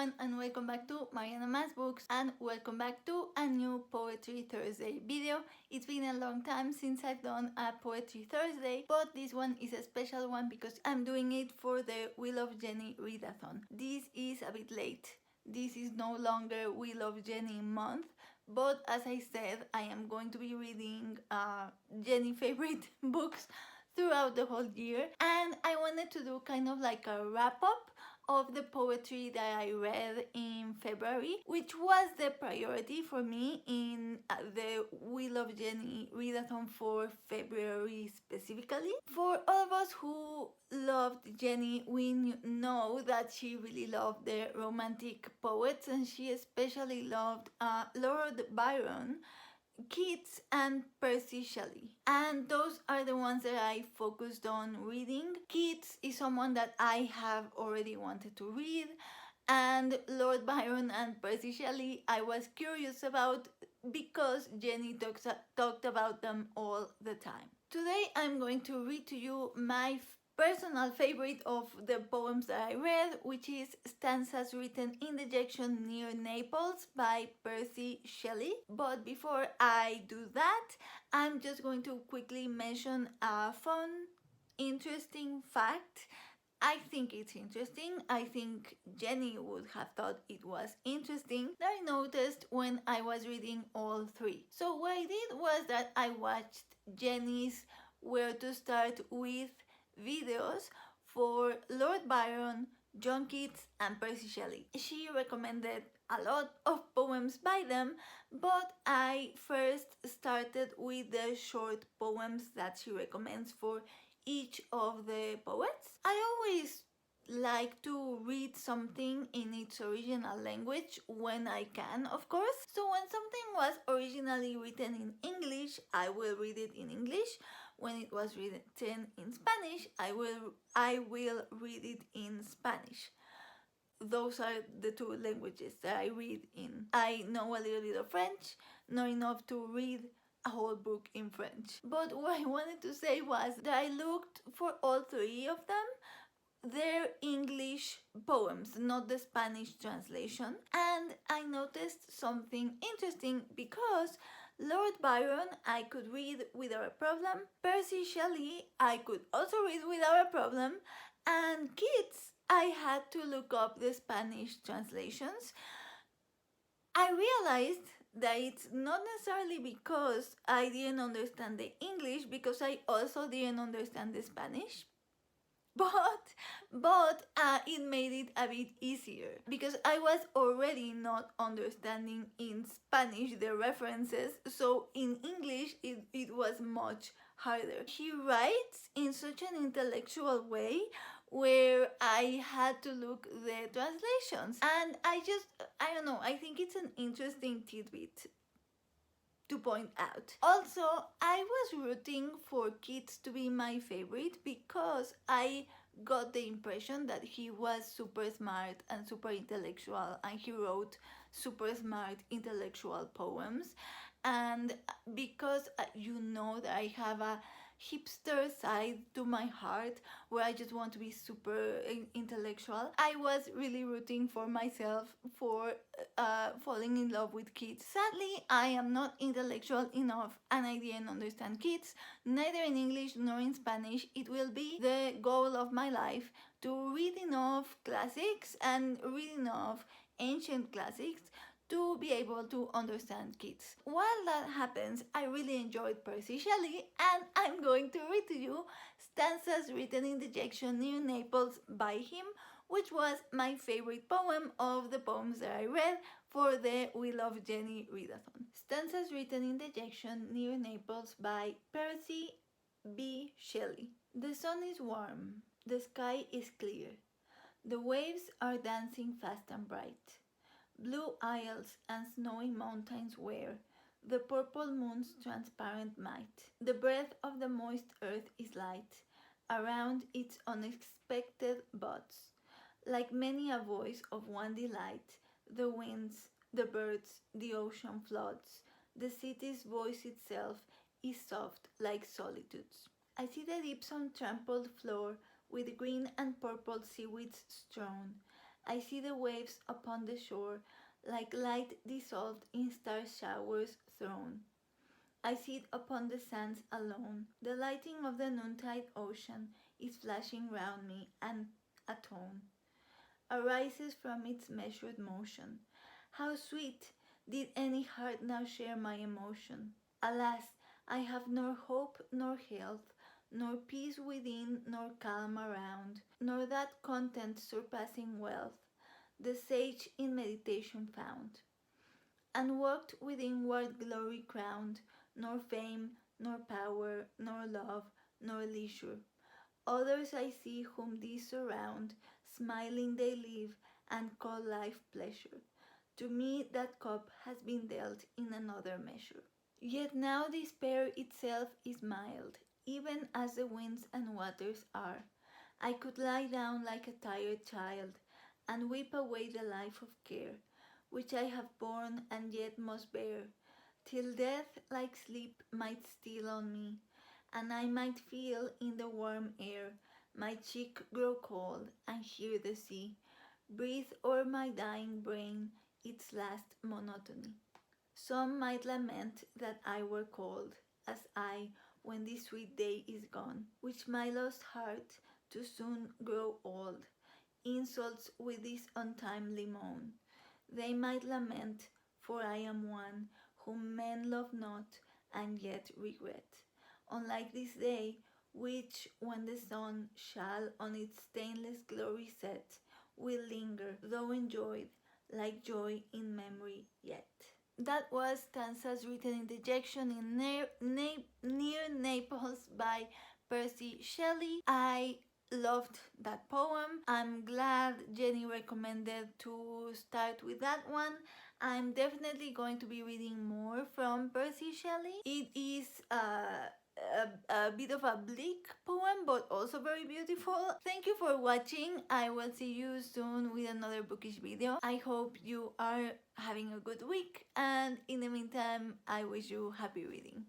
everyone, and welcome back to Mariana Mas Books, and welcome back to a new Poetry Thursday video. It's been a long time since I've done a Poetry Thursday, but this one is a special one because I'm doing it for the We Love Jenny readathon. This is a bit late. This is no longer We Love Jenny month, but as I said, I am going to be reading Jenny favorite books throughout the whole year, and I wanted to do kind of like a wrap-up of the poetry that I read in February, which was the priority for me in the We Love Jenny readathon for February specifically. For all of us who loved Jenny, we know that she really loved the romantic poets, and she especially loved Lord Byron, Keats, and Percy Shelley, and those are the ones that I focused on reading. Keats is someone that I have already wanted to read, and Lord Byron and Percy Shelley I was curious about because Jenny talked about them all the time. Today I'm going to read to you my personal favorite of the poems that I read, which is Stanzas Written in Dejection Near Naples by Percy Shelley. But before I do that, I'm just going to quickly mention a fun, interesting fact. I think it's interesting. I think Jenny would have thought it was interesting that I noticed when I was reading all three. So what I did was that I watched Jenny's Where to Start With videos for Lord Byron, John Keats, and Percy Shelley. She recommended a lot of poems by them, but I first started with the short poems that she recommends for each of the poets. I always like to read something in its original language when I can, of course. So when something was originally written in English, I will read it in English. When it was written in Spanish, I will read it in Spanish. Those are the two languages that I read in. I know a little bit of French, not enough to read a whole book in French. But what I wanted to say was that I looked for all three of them, their English poems, not the Spanish translation, and I noticed something interesting because Lord Byron I could read without a problem, Percy Shelley I could also read without a problem, and Keats I had to look up the Spanish translations. I realized that it's not necessarily because I didn't understand the English, because I also didn't understand the Spanish. But it made it a bit easier because I was already not understanding in Spanish the references, so in English it was much harder. She writes in such an intellectual way where I had to look the translations, and I don't know, I think it's an interesting tidbit to point out. Also, I was rooting for Keats to be my favorite because I got the impression that he was super smart and super intellectual, and he wrote super smart intellectual poems. And because you know that I have a hipster side to my heart where I just want to be super intellectual, I was really rooting for myself for falling in love with Keats. Sadly, I am not intellectual enough and I didn't understand Keats, neither in English nor in Spanish. It will be the goal of my life to read enough classics and read enough ancient classics to be able to understand Keats. While that happens, I really enjoyed Percy Shelley, and I'm going to read to you Stanzas Written in Dejection Near Naples by him, which was my favorite poem of the poems that I read for the We Love Jenny readathon. Stanzas Written in Dejection Near Naples by Percy B. Shelley. The sun is warm, the sky is clear, the waves are dancing fast and bright. Blue isles and snowy mountains wear the purple moon's transparent might. The breath of the moist earth is light around its unexpected buds. Like many a voice of one delight, the winds, the birds, the ocean floods. The city's voice itself is soft like solitude's. I see the deep sun trampled floor with green and purple seaweeds strewn, I see the waves upon the shore, like light dissolved in star showers thrown. I sit upon the sands alone. The lighting of the noontide ocean is flashing round me, and a tone arises from its measured motion. How sweet! Did any heart now share my emotion? Alas, I have nor hope nor health, nor peace within, nor calm around, nor that content surpassing wealth the sage in meditation found, and walked with inward glory crowned, nor fame, nor power, nor love, nor leisure. Others I see whom these surround, smiling they live, and call life pleasure. To me that cup has been dealt in another measure. Yet now despair itself is mild, even as the winds and waters are. I could lie down like a tired child, and weep away the life of care, which I have borne and yet must bear, till death like sleep might steal on me, and I might feel in the warm air my cheek grow cold, and hear the sea breathe o'er my dying brain its last monotony. Some might lament that I were cold, as I, when this sweet day is gone, which my lost heart too soon grow old, insults with this untimely moan. They might lament, for I am one whom men love not and yet regret. Unlike this day, which, when the sun shall on its stainless glory set, will linger, though enjoyed, like joy in memory yet. That was Stanzas written in Dejection in near Naples by Percy Shelley. I loved that poem. I'm glad Jenny recommended to start with that one. I'm definitely going to be reading more from Percy Shelley. It is a bit of a bleak poem, but also very beautiful. Thank you for watching. I will see you soon with another bookish video. I hope you are having a good week, and in the meantime, I wish you happy reading.